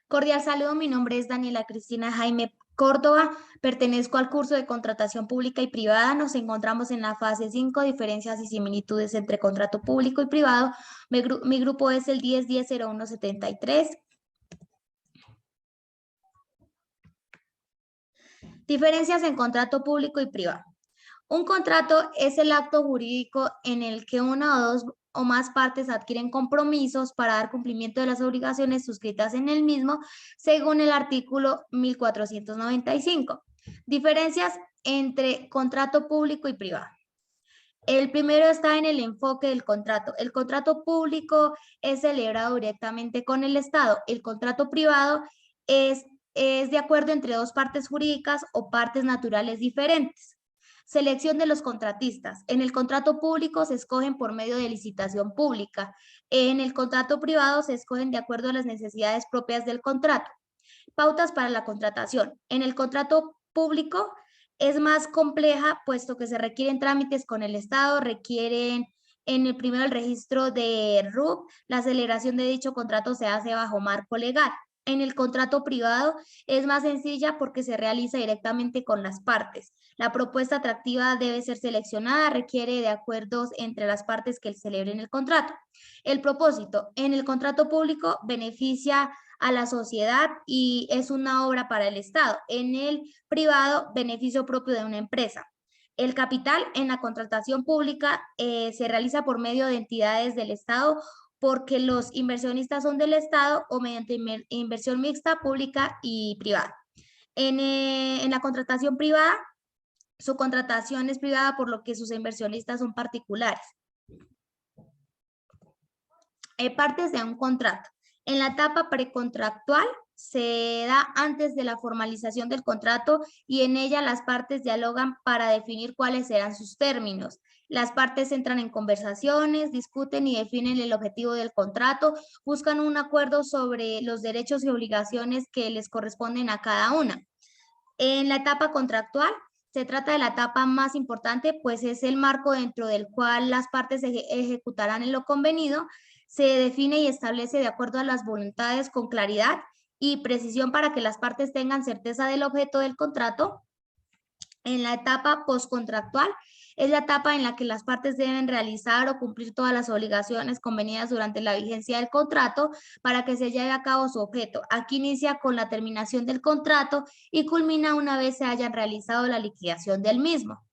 Cordial saludo, mi nombre es Daniela Cristina Jaime Córdoba, pertenezco al curso de contratación pública y privada. Nos encontramos en la fase 5, diferencias y similitudes entre contrato público y privado. Mi grupo es el 1010-0173. Diferencias en contrato público y privado. Un contrato es el acto jurídico en el que una o dos o más partes adquieren compromisos para dar cumplimiento de las obligaciones suscritas en el mismo, según el artículo 1495. Diferencias entre contrato público y privado. El primero está en el enfoque del contrato. El contrato público es celebrado directamente con el Estado. El contrato privado es de acuerdo entre dos partes jurídicas o partes naturales diferentes. Selección de los contratistas. En el contrato público se escogen por medio de licitación pública. En el contrato privado se escogen de acuerdo a las necesidades propias del contrato. Pautas para la contratación. En el contrato público es más compleja, puesto que se requieren trámites con el Estado, requieren en el primero el registro de RUC, la celebración de dicho contrato se hace bajo marco legal. En el contrato privado es más sencilla porque se realiza directamente con las partes. La propuesta atractiva debe ser seleccionada, requiere de acuerdos entre las partes que celebren el contrato. El propósito, en el contrato público beneficia a la sociedad y es una obra para el Estado. En el privado, beneficio propio de una empresa. El capital en la contratación pública se realiza por medio de entidades del Estado porque los inversionistas son del Estado o mediante inversión mixta, pública y privada. En la contratación privada, su contratación es privada por lo que sus inversionistas son particulares. Partes de un contrato. En la etapa precontractual se da antes de la formalización del contrato y en ella las partes dialogan para definir cuáles serán sus términos. Las partes entran en conversaciones, discuten y definen el objetivo del contrato, buscan un acuerdo sobre los derechos y obligaciones que les corresponden a cada una. En la etapa contractual, se trata de la etapa más importante, pues es el marco dentro del cual las partes ejecutarán en lo convenido. Se define y establece de acuerdo a las voluntades con claridad y precisión para que las partes tengan certeza del objeto del contrato. En la etapa postcontractual es la etapa en la que las partes deben realizar o cumplir todas las obligaciones convenidas durante la vigencia del contrato para que se lleve a cabo su objeto. Aquí inicia con la terminación del contrato y culmina una vez se hayan realizado la liquidación del mismo.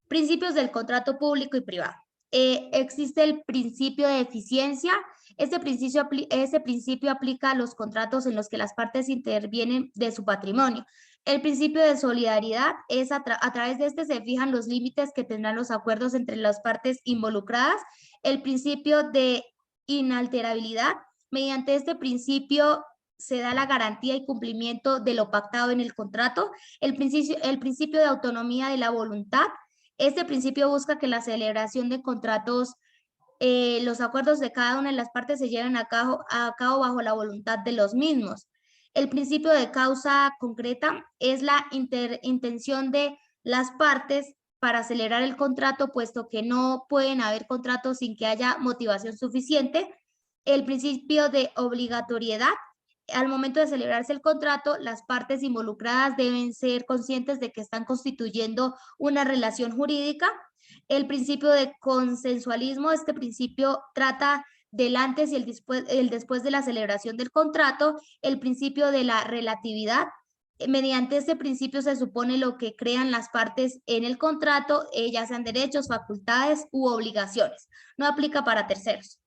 Principios del contrato público y privado. Existe el principio de eficiencia. Este principio aplica a los contratos en los que las partes intervienen de su patrimonio. El principio de solidaridad es a través de este se fijan los límites que tendrán los acuerdos entre las partes involucradas. El principio de inalterabilidad. Mediante este principio se da la garantía y cumplimiento de lo pactado en el contrato. El principio de autonomía de la voluntad. Este principio busca que la celebración de contratos, los acuerdos de cada una de las partes se lleven a cabo bajo la voluntad de los mismos. El principio de causa concreta es la intención de las partes para celebrar el contrato, puesto que no pueden haber contratos sin que haya motivación suficiente. El principio de obligatoriedad. Al momento de celebrarse el contrato, las partes involucradas deben ser conscientes de que están constituyendo una relación jurídica. El principio de consensualismo, este principio trata del antes y el después de la celebración del contrato. El principio de la relatividad. Mediante este principio se supone lo que crean las partes en el contrato, ya sean derechos, facultades u obligaciones. No aplica para terceros.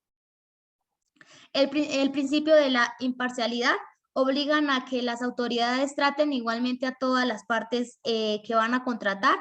El principio de la imparcialidad obligan a que las autoridades traten igualmente a todas las partes que van a contratar.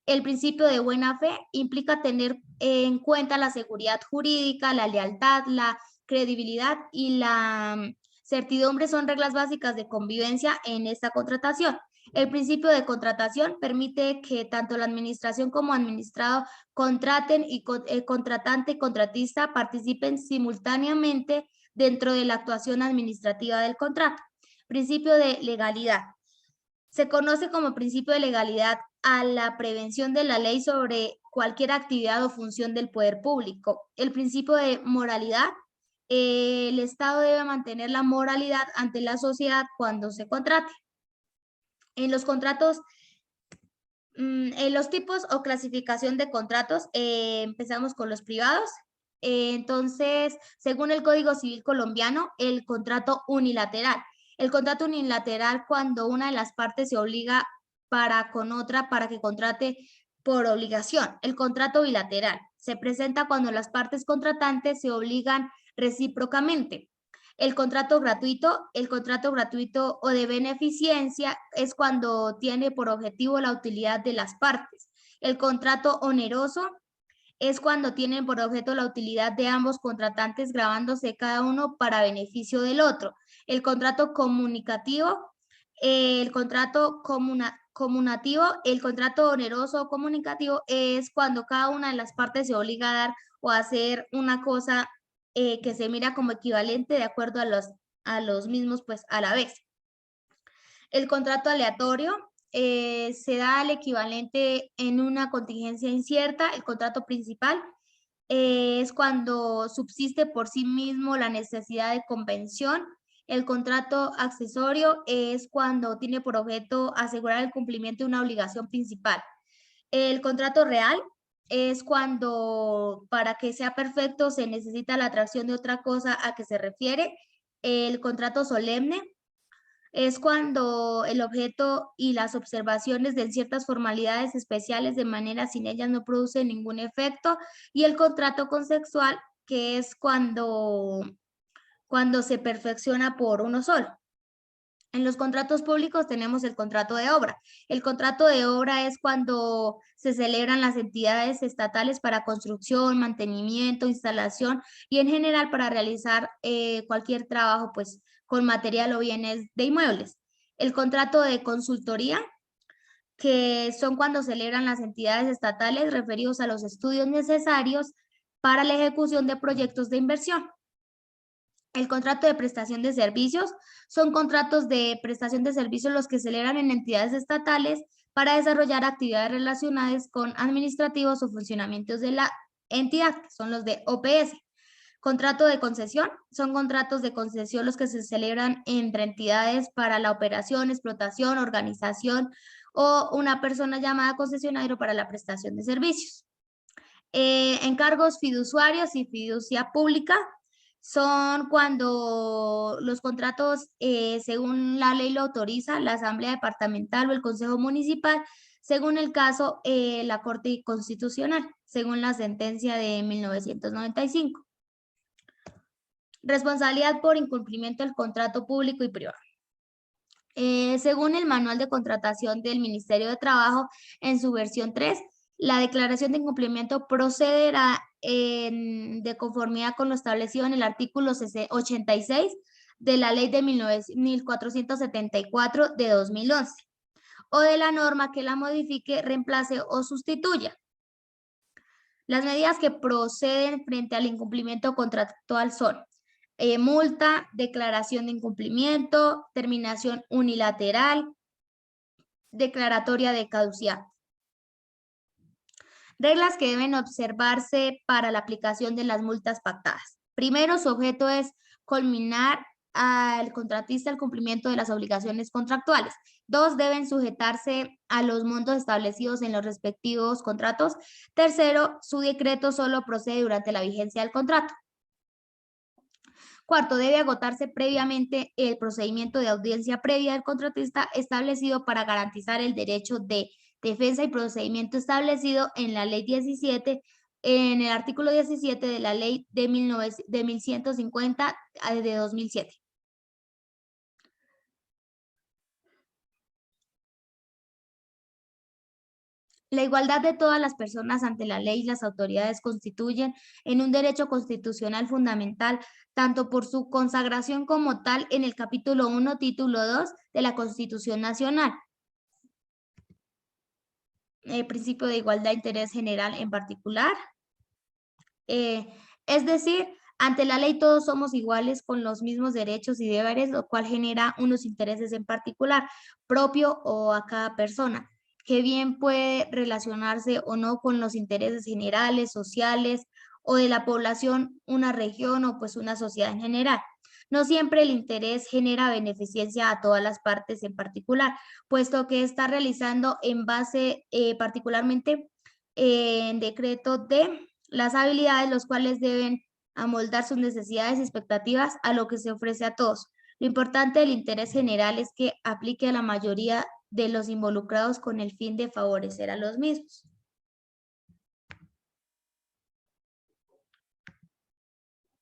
El principio de buena fe implica tener en cuenta la seguridad jurídica, la lealtad, la credibilidad y la certidumbre son reglas básicas de convivencia en esta contratación. El principio de contratación permite que tanto la administración como administrado contraten y contratante y contratista participen simultáneamente dentro de la actuación administrativa del contrato. Principio de legalidad. Se conoce como principio de legalidad a la prevención de la ley sobre cualquier actividad o función del poder público. El principio de moralidad el Estado debe mantener la moralidad ante la sociedad cuando se contrate. En los contratos, en los tipos o clasificación de contratos, empezamos con los privados. Entonces, según el Código Civil colombiano, el contrato unilateral. El contrato unilateral cuando una de las partes se obliga para con otra para que contrate por obligación. El contrato bilateral se presenta cuando las partes contratantes se obligan recíprocamente. El contrato gratuito o de beneficencia es cuando tiene por objetivo la utilidad de las partes. El contrato oneroso es cuando tienen por objeto la utilidad de ambos contratantes gravándose cada uno para beneficio del otro. El contrato comunicativo, el contrato comunativo, el contrato oneroso o comunicativo es cuando cada una de las partes se obliga a dar o a hacer una cosa que se mira como equivalente de acuerdo a los mismos, pues a la vez. El contrato aleatorio se da al equivalente en una contingencia incierta. El contrato principal es cuando subsiste por sí mismo la necesidad de convención. El contrato accesorio es cuando tiene por objeto asegurar el cumplimiento de una obligación principal. El contrato real es cuando para que sea perfecto se necesita la atracción de otra cosa a que se refiere. El contrato solemne es cuando el objeto y las observaciones de ciertas formalidades especiales de manera sin ellas no producen ningún efecto. Y el contrato consensual, que es cuando se perfecciona por uno solo. En los contratos públicos tenemos el contrato de obra. El contrato de obra es cuando se celebran las entidades estatales para construcción, mantenimiento, instalación y en general para realizar cualquier trabajo pues con material o bienes de inmuebles. El contrato de consultoría, que son cuando celebran las entidades estatales referidos a los estudios necesarios para la ejecución de proyectos de inversión. El contrato de prestación de servicios son contratos de prestación de servicios los que celebran en entidades estatales para desarrollar actividades relacionadas con administrativos o funcionamientos de la entidad, que son los de OPS. Contrato de concesión son contratos de concesión los que se celebran entre entidades para la operación, explotación, organización o una persona llamada concesionario para la prestación de servicios. Encargos fiduciarios y fiducia pública son cuando los contratos, según la ley lo autoriza, la Asamblea Departamental o el Consejo Municipal, según el caso, la Corte Constitucional, según la sentencia de 1995. Responsabilidad por incumplimiento del contrato público y privado. Según el Manual de Contratación del Ministerio de Trabajo, en su versión 3, la declaración de incumplimiento procederá de conformidad con lo establecido en el artículo 86 de la Ley de 1474 de 2011 o de la norma que la modifique, reemplace o sustituya. Las medidas que proceden frente al incumplimiento contractual son multa, declaración de incumplimiento, terminación unilateral, declaratoria de caducidad. Reglas que deben observarse para la aplicación de las multas pactadas. Primero, su objeto es culminar al contratista el cumplimiento de las obligaciones contractuales. Dos, deben sujetarse a los montos establecidos en los respectivos contratos. Tercero, su decreto solo procede durante la vigencia del contrato. Cuarto, debe agotarse previamente el procedimiento de audiencia previa del contratista establecido para garantizar el derecho de defensa y procedimiento establecido en la Ley 17, en el artículo 17 de la Ley de 1150 de 2007. La igualdad de todas las personas ante la ley y las autoridades constituyen en un derecho constitucional fundamental, tanto por su consagración como tal en el capítulo 1, título 2 de la Constitución Nacional. El principio de igualdad de interés general en particular. Es decir, ante la ley todos somos iguales con los mismos derechos y deberes, lo cual genera unos intereses en particular, propio o a cada persona, que bien puede relacionarse o no con los intereses generales, sociales o de la población una región o pues una sociedad en general. No siempre el interés genera beneficencia a todas las partes en particular, puesto que está realizando en base particularmente en decreto de las habilidades, los cuales deben amoldar sus necesidades y expectativas a lo que se ofrece a todos. Lo importante del interés general es que aplique a la mayoría de los involucrados con el fin de favorecer a los mismos.